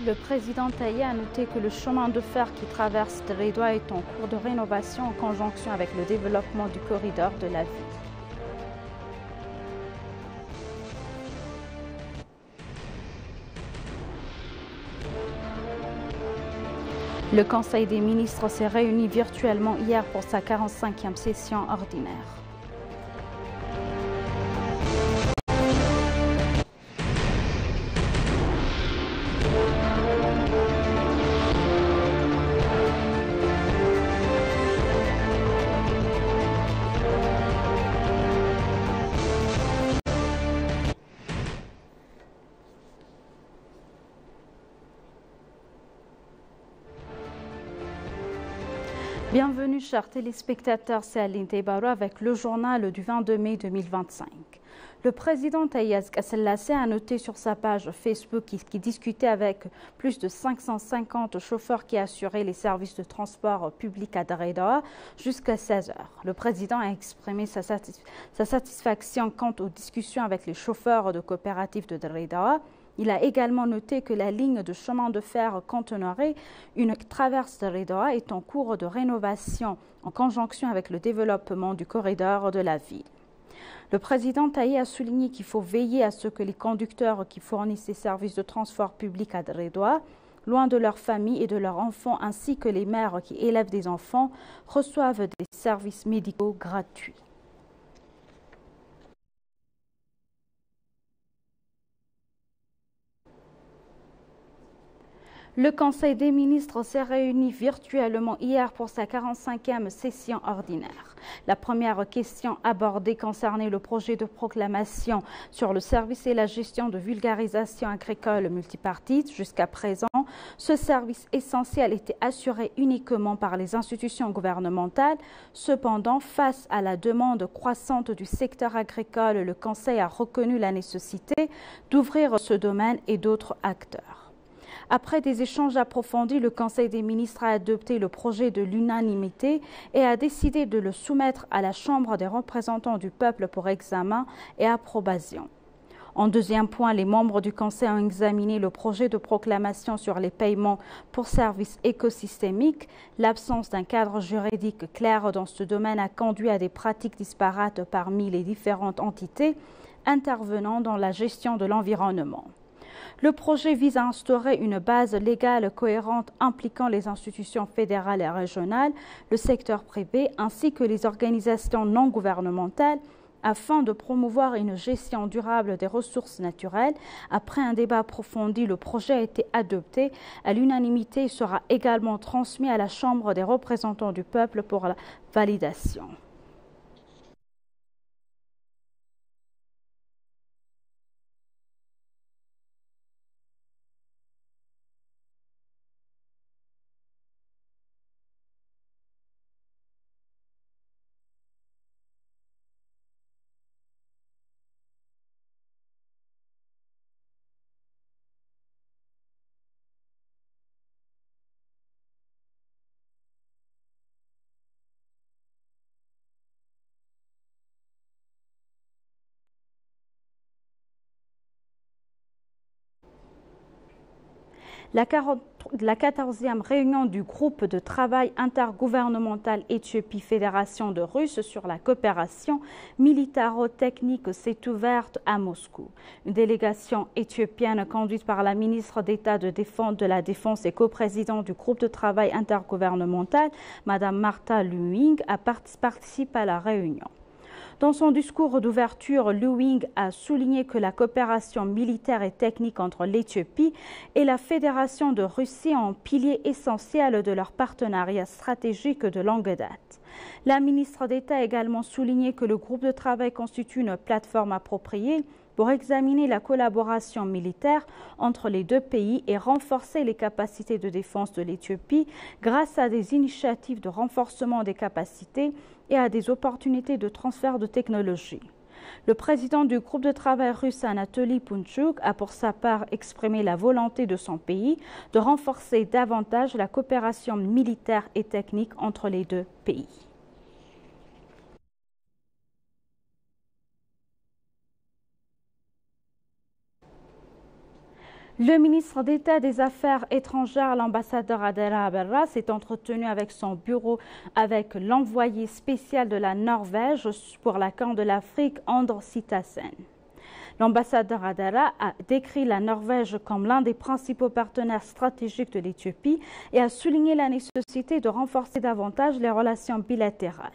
Le président Taï a noté que le chemin de fer qui traverse Dreidoua est en cours de rénovation en conjonction avec le développement du corridor de la ville. Le Conseil des ministres s'est réuni virtuellement hier pour sa 45e session ordinaire. Bienvenue chers téléspectateurs, c'est Aline Tebaro avec le journal du 22 mai 2025. Le président Taï Asselassie a noté sur sa page Facebook qu'il discutait avec plus de 550 chauffeurs qui assuraient les services de transport public à Dreidoua jusqu'à 16 h. Le président a exprimé sa satisfaction quant aux discussions avec les chauffeurs de coopératives de Dreidoua. Il a également noté que la ligne de chemin de fer Cantonoré, une traverse de Dreidoua, est en cours de rénovation en conjonction avec le développement du corridor de la ville. Le président Taï a souligné qu'il faut veiller à ce que les conducteurs qui fournissent ces services de transport public à Dreidoua, loin de leurs familles et de leurs enfants, ainsi que les mères qui élèvent des enfants, reçoivent des services médicaux gratuits. Le Conseil des ministres s'est réuni virtuellement hier pour sa 45e session ordinaire. La première question abordée concernait le projet de proclamation sur le service et la gestion de vulgarisation agricole multipartite. Jusqu'à présent, ce service essentiel était assuré uniquement par les institutions gouvernementales. Cependant, face à la demande croissante du secteur agricole, le Conseil a reconnu la nécessité d'ouvrir ce domaine et d'autres acteurs. Après des échanges approfondis, le Conseil des ministres a adopté le projet de l'unanimité et a décidé de le soumettre à la Chambre des représentants du peuple pour examen et approbation. En deuxième point, les membres du Conseil ont examiné le projet de proclamation sur les paiements pour services écosystémiques. L'absence d'un cadre juridique clair dans ce domaine a conduit à des pratiques disparates parmi les différentes entités intervenant dans la gestion de l'environnement. Le projet vise à instaurer une base légale cohérente impliquant les institutions fédérales et régionales, le secteur privé ainsi que les organisations non gouvernementales afin de promouvoir une gestion durable des ressources naturelles. Après un débat approfondi, le projet a été adopté à l'unanimité et sera également transmis à la Chambre des représentants du peuple pour la validation. La 14e réunion du groupe de travail intergouvernemental Éthiopie-Fédération de Russes sur la coopération militaro-technique s'est ouverte à Moscou. Une délégation éthiopienne conduite par la ministre d'État de la Défense et coprésidente du groupe de travail intergouvernemental, Mme Martha Lewing, a participé à la réunion. Dans son discours d'ouverture, Lewing a souligné que la coopération militaire et technique entre l'Éthiopie et la Fédération de Russie est un pilier essentiel de leur partenariat stratégique de longue date. La ministre d'État a également souligné que le groupe de travail constitue une plateforme appropriée pour examiner la collaboration militaire entre les deux pays et renforcer les capacités de défense de l'Éthiopie grâce à des initiatives de renforcement des capacités et à des opportunités de transfert de technologie. Le président du groupe de travail russe Anatoly Punchuk a pour sa part exprimé la volonté de son pays de renforcer davantage la coopération militaire et technique entre les deux pays. Le ministre d'État des Affaires étrangères, l'ambassadeur Adela Berra, s'est entretenu avec son bureau avec l'envoyé spécial de la Norvège pour la Corne de l'Afrique, Andr Sitasen. L'ambassadeur Adela a décrit la Norvège comme l'un des principaux partenaires stratégiques de l'Éthiopie et a souligné la nécessité de renforcer davantage les relations bilatérales.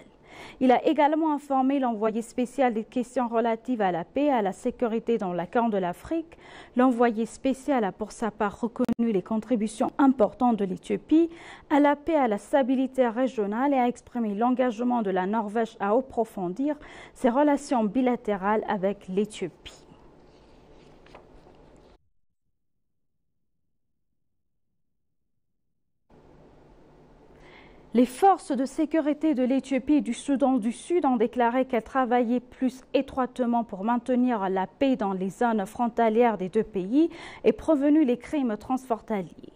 Il a également informé l'envoyé spécial des questions relatives à la paix et à la sécurité dans la Corne de l'Afrique. L'envoyé spécial a pour sa part reconnu les contributions importantes de l'Éthiopie à la paix et à la stabilité régionale et a exprimé l'engagement de la Norvège à approfondir ses relations bilatérales avec l'Éthiopie. Les forces de sécurité de l'Éthiopie et du Soudan du Sud ont déclaré qu'elles travaillaient plus étroitement pour maintenir la paix dans les zones frontalières des deux pays et prévenir les crimes transfrontaliers.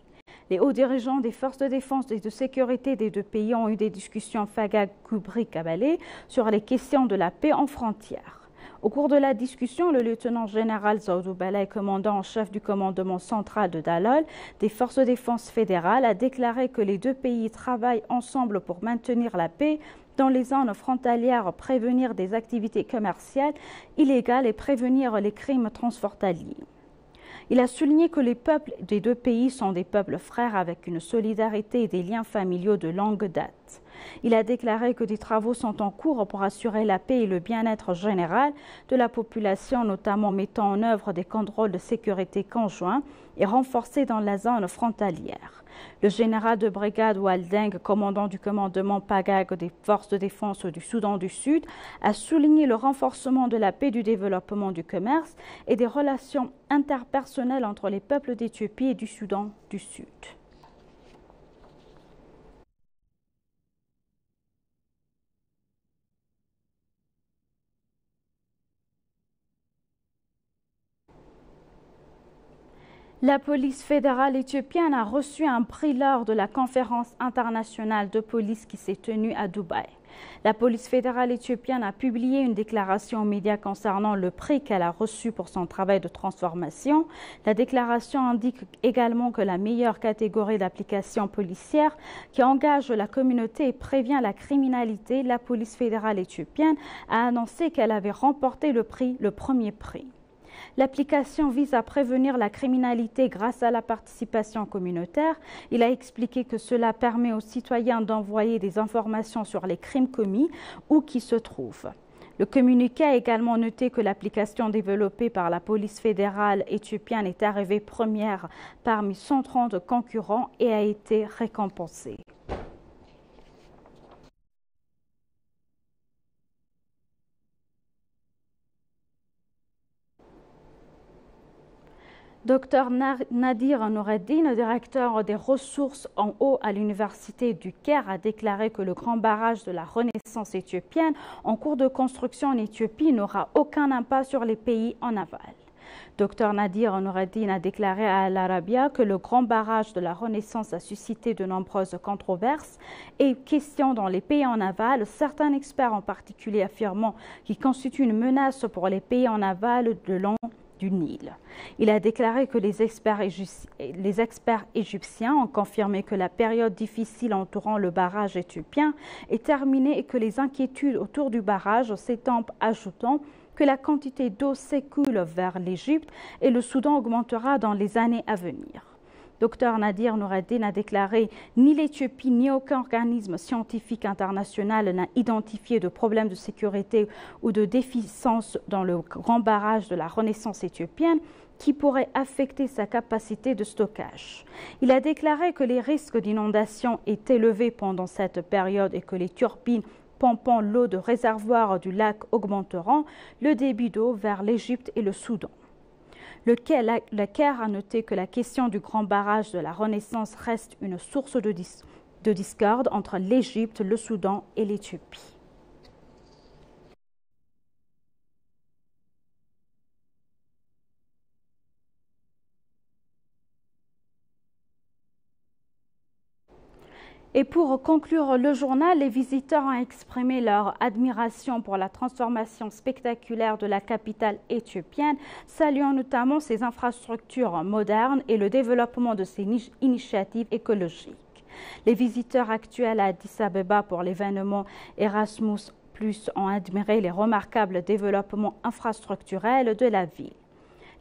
Les hauts dirigeants des forces de défense et de sécurité des deux pays ont eu des discussions Fagag-Kubri-Kabale sur les questions de la paix en frontière. Au cours de la discussion, le lieutenant-général Zaudou Balai, commandant en chef du commandement central de Dalol des forces de défense fédérales, a déclaré que les deux pays travaillent ensemble pour maintenir la paix dans les zones frontalières, prévenir des activités commerciales illégales et prévenir les crimes transfrontaliers. Il a souligné que les peuples des deux pays sont des peuples frères avec une solidarité et des liens familiaux de longue date. Il a déclaré que des travaux sont en cours pour assurer la paix et le bien-être général de la population, notamment mettant en œuvre des contrôles de sécurité conjoints et renforcés dans la zone frontalière. Le général de brigade Waldeng, commandant du commandement Pagag des forces de défense du Soudan du Sud, a souligné le renforcement de la paix, du développement du commerce et des relations interpersonnelles entre les peuples d'Éthiopie et du Soudan du Sud. La police fédérale éthiopienne a reçu un prix lors de la conférence internationale de police qui s'est tenue à Dubaï. La police fédérale éthiopienne a publié une déclaration aux médias concernant le prix qu'elle a reçu pour son travail de transformation. La déclaration indique également que la meilleure catégorie d'application policière qui engage la communauté et prévient la criminalité, la police fédérale éthiopienne a annoncé qu'elle avait remporté le premier prix. L'application vise à prévenir la criminalité grâce à la participation communautaire. Il a expliqué que cela permet aux citoyens d'envoyer des informations sur les crimes commis où qu'ils se trouvent. Le communiqué a également noté que l'application développée par la police fédérale éthiopienne est arrivée première parmi 130 concurrents et a été récompensée. Dr Nadir Noureddine, directeur des ressources en eau à l'université du Caire, a déclaré que le grand barrage de la Renaissance éthiopienne en cours de construction en Éthiopie n'aura aucun impact sur les pays en aval. Dr Nadir Noureddine a déclaré à Al Arabiya que le grand barrage de la Renaissance a suscité de nombreuses controverses et questions dans les pays en aval, certains experts en particulier affirmant qu'il constitue une menace pour les pays en aval de long du Nil. Il a déclaré que les experts égyptiens ont confirmé que la période difficile entourant le barrage éthiopien est terminée et que les inquiétudes autour du barrage s'étendent, ajoutant que la quantité d'eau s'écoule vers l'Égypte et le Soudan augmentera dans les années à venir. Dr Nadir Noureddine a déclaré « Ni l'Éthiopie ni aucun organisme scientifique international n'a identifié de problème de sécurité ou de déficience dans le grand barrage de la Renaissance éthiopienne qui pourrait affecter sa capacité de stockage. » Il a déclaré que les risques d'inondation étaient élevés pendant cette période et que les turbines pompant l'eau de réservoirs du lac augmenteront le débit d'eau vers l'Égypte et le Soudan. Le Caire a noté que la question du grand barrage de la Renaissance reste une source de discorde entre l'Égypte, le Soudan et l'Éthiopie. Et pour conclure le journal, les visiteurs ont exprimé leur admiration pour la transformation spectaculaire de la capitale éthiopienne, saluant notamment ses infrastructures modernes et le développement de ses initiatives écologiques. Les visiteurs actuels à Addis Abeba pour l'événement Erasmus+ ont admiré les remarquables développements infrastructurels de la ville.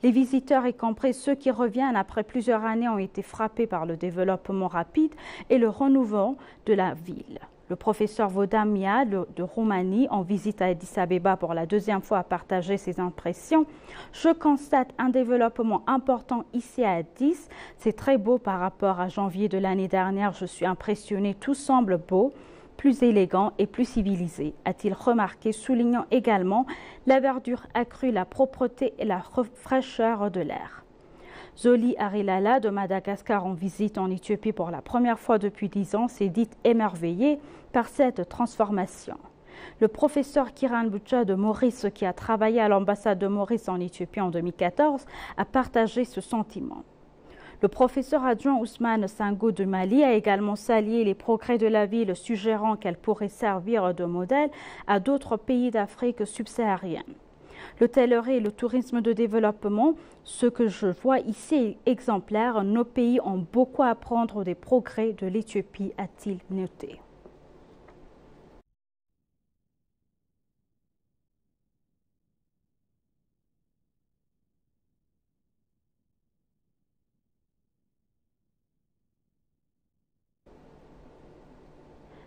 Les visiteurs, y compris ceux qui reviennent après plusieurs années, ont été frappés par le développement rapide et le renouveau de la ville. Le professeur Vodam Mia de Roumanie, en visite à Addis Abeba pour la deuxième fois, a partagé ses impressions. « Je constate un développement important ici à Addis. C'est très beau par rapport à janvier de l'année dernière. Je suis impressionné. Tout semble beau, plus élégant et plus civilisé, a-t-il remarqué, soulignant également la verdure accrue, la propreté et la fraîcheur de l'air. Zoli Arilala de Madagascar, en visite en Éthiopie pour la première fois depuis 10 ans, s'est dit émerveillé par cette transformation. Le professeur Kiran Boucha de Maurice, qui a travaillé à l'ambassade de Maurice en Éthiopie en 2014, a partagé ce sentiment. Le professeur adjoint Ousmane Sango de Mali a également salué les progrès de la ville, suggérant qu'elle pourrait servir de modèle à d'autres pays d'Afrique subsaharienne. L'hôtellerie et le tourisme de développement, ce que je vois ici est exemplaire. Nos pays ont beaucoup à apprendre des progrès de l'Éthiopie, a-t-il noté.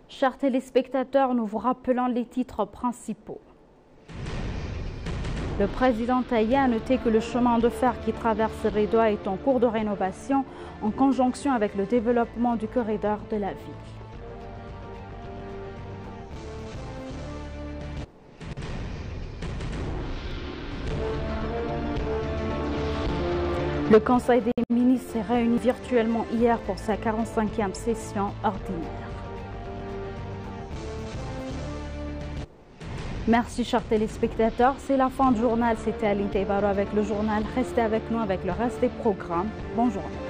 Chers téléspectateurs, nous vous rappelons les titres principaux. Le président Taïa a noté que le chemin de fer qui traverse Redwa est en cours de rénovation en conjonction avec le développement du corridor de la ville. Le Conseil des ministres s'est réuni virtuellement hier pour sa 45e session ordinaire. Merci chers téléspectateurs, c'est la fin du journal, c'était Aline Taibaro avec le journal. Restez avec nous avec le reste des programmes. Bonne journée.